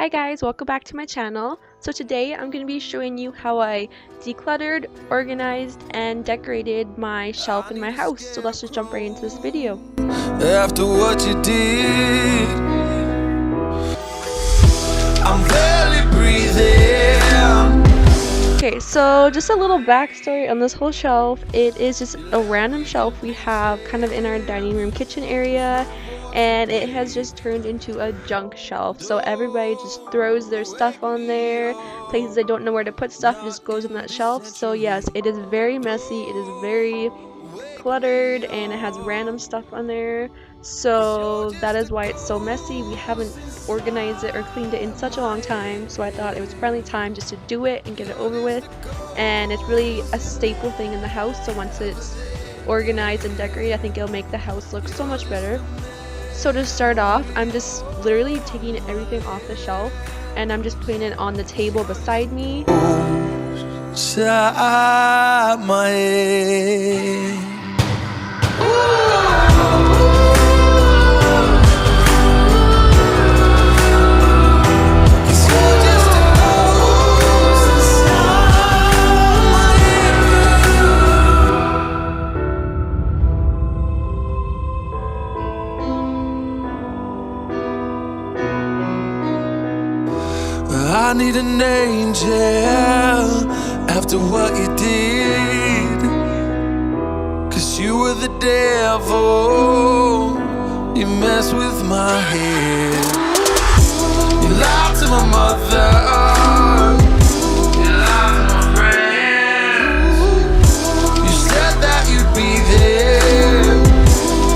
Hi guys, welcome back to my channel. So today I'm going to be showing you how I decluttered, organized, and decorated my shelf in my house. So let's just jump right into this video. After what you did, I'm barely breathing. Okay, so just a little backstory on this whole shelf. It is just a random shelf we have kind of in our dining room kitchen area, and it has just turned into a junk shelf. So everybody just throws their stuff on there. Places they don't know where to put stuff just goes on that shelf. So yes, it is very messy. It is very cluttered and it has random stuff on there. So that is why it's so messy. We haven't organized it or cleaned it in such a long time, so I thought it was finally time just to do it and get it over with. And it's really a staple thing in the house, so once it's organized and decorated, I think it'll make the house look so much better. So to start off, I'm just literally taking everything off the shelf and I'm just putting it on the table beside me. Inside my head. I need an angel after what you did, 'cause you were the devil, you messed with my head. You lied to my mother, you lied to my friends. You said that you'd be there,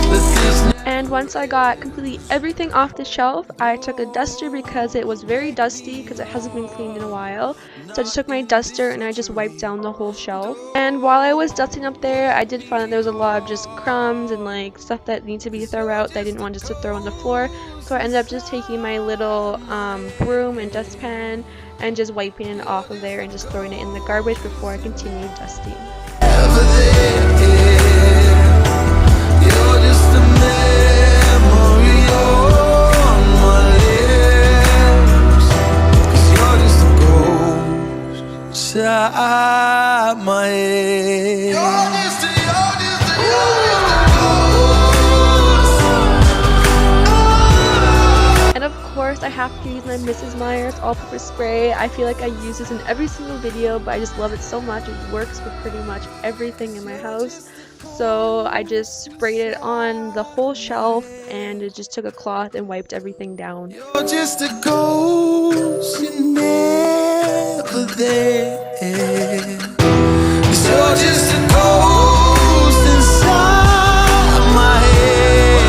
but this. And once I got completely everything off the shelf, I took a duster because it was very dusty because it hasn't been cleaned in a while. So I just took my duster and I just wiped down the whole shelf. And while I was dusting up there, I did find that there was a lot of just crumbs and like stuff that needs to be thrown out that I didn't want just to throw on the floor. So I ended up just taking my little broom and dustpan and just wiping it off of there and just throwing it in the garbage before I continued dusting. My head. And of course I have to use my Mrs.Meyers all-purpose spray. I feel like I use this in every single video, but I just love it so much. It works with pretty much everything in my house. So I just sprayed it on the whole shelf and it just took a cloth and wiped everything down. You're just a ghost, you're never there. 'Cause you're just a ghost inside my head.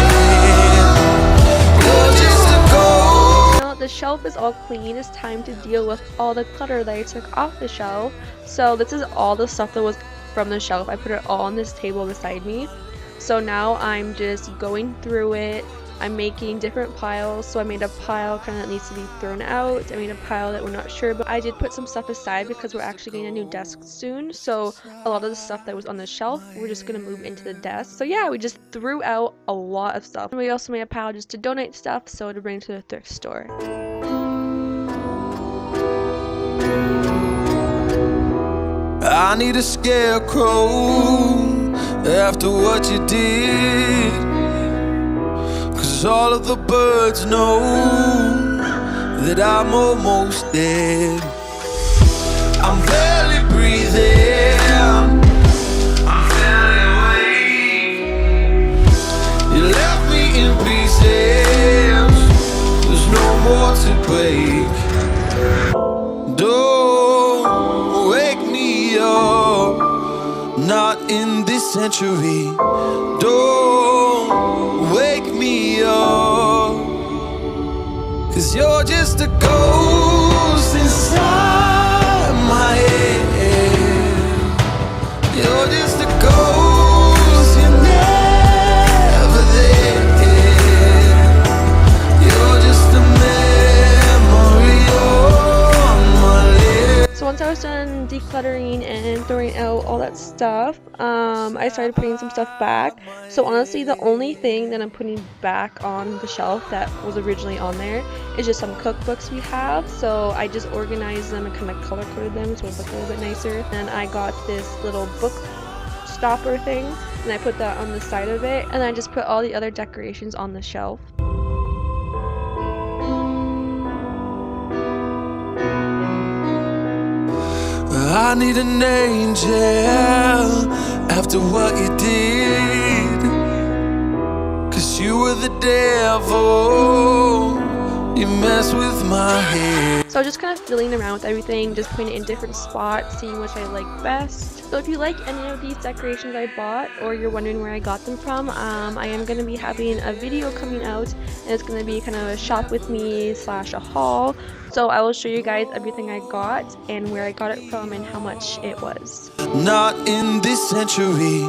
You're just a ghost. Now that the shelf is all clean, it's time to deal with all the clutter that I took off the shelf. So this is all the stuff that was from the shelf. I put it all on this table beside me. So now I'm just going through it. I'm making different piles. So I made a pile kind of that needs to be thrown out. I made a pile that we're not sure, but I did put some stuff aside because we're actually getting a new desk soon. So a lot of the stuff that was on the shelf, we're just going to move into the desk. So yeah, we just threw out a lot of stuff. And we also made a pile just to donate stuff, so to bring to the thrift store. I need a scarecrow after what you did, 'cause all of the birds know that I'm almost dead. I'm barely breathing, I'm barely awake. You left me in pieces, there's no more to break. Don't wake me up, not in this century. Don't wake me up, 'cause you're just a ghost inside my head. You're just a ghost, you're never there. You're just a memory on my lips. So once I I was done decluttering and throwing out all that stuff, I started putting some stuff back. So honestly, the only thing that I'm putting back on the shelf that was originally on there is just some cookbooks we have. So I just organized them and kind of color coded them so it looked a little bit nicer. And I got this little book stopper thing and I put that on the side of it, and I just put all the other decorations on the shelf. I need an angel after what you did, 'cause you were the devil, you mess with my head. So just kind of fiddling around with everything, just putting it in different spots, seeing which I like best. So if you like any of these decorations I bought, or you're wondering where I got them from, I am going to be having a video coming out, and it's going to be kind of a shop with me / a haul. So I will show you guys everything I got and where I got it from and how much it was. Not in this century,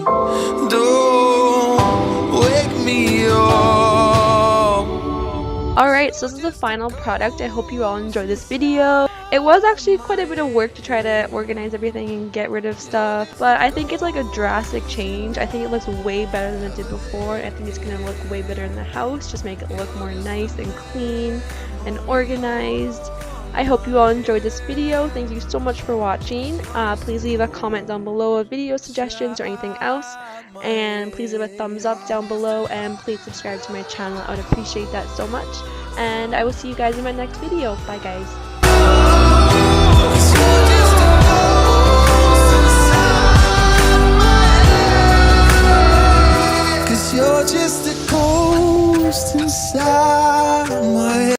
don't wake me up. Alright, so this is the final product. I hope you all enjoyed this video. It was actually quite a bit of work to try to organize everything and get rid of stuff, but I think it's like a drastic change. I think it looks way better than it did before. I think it's going to look way better in the house, just make it look more nice and clean and organized. I hope you all enjoyed this video. Thank you so much for watching. Please leave a comment down below of video suggestions or anything else, and please leave a thumbs up down below, and please subscribe to my channel. I would appreciate that so much, and I will see you guys in my next video. Bye guys.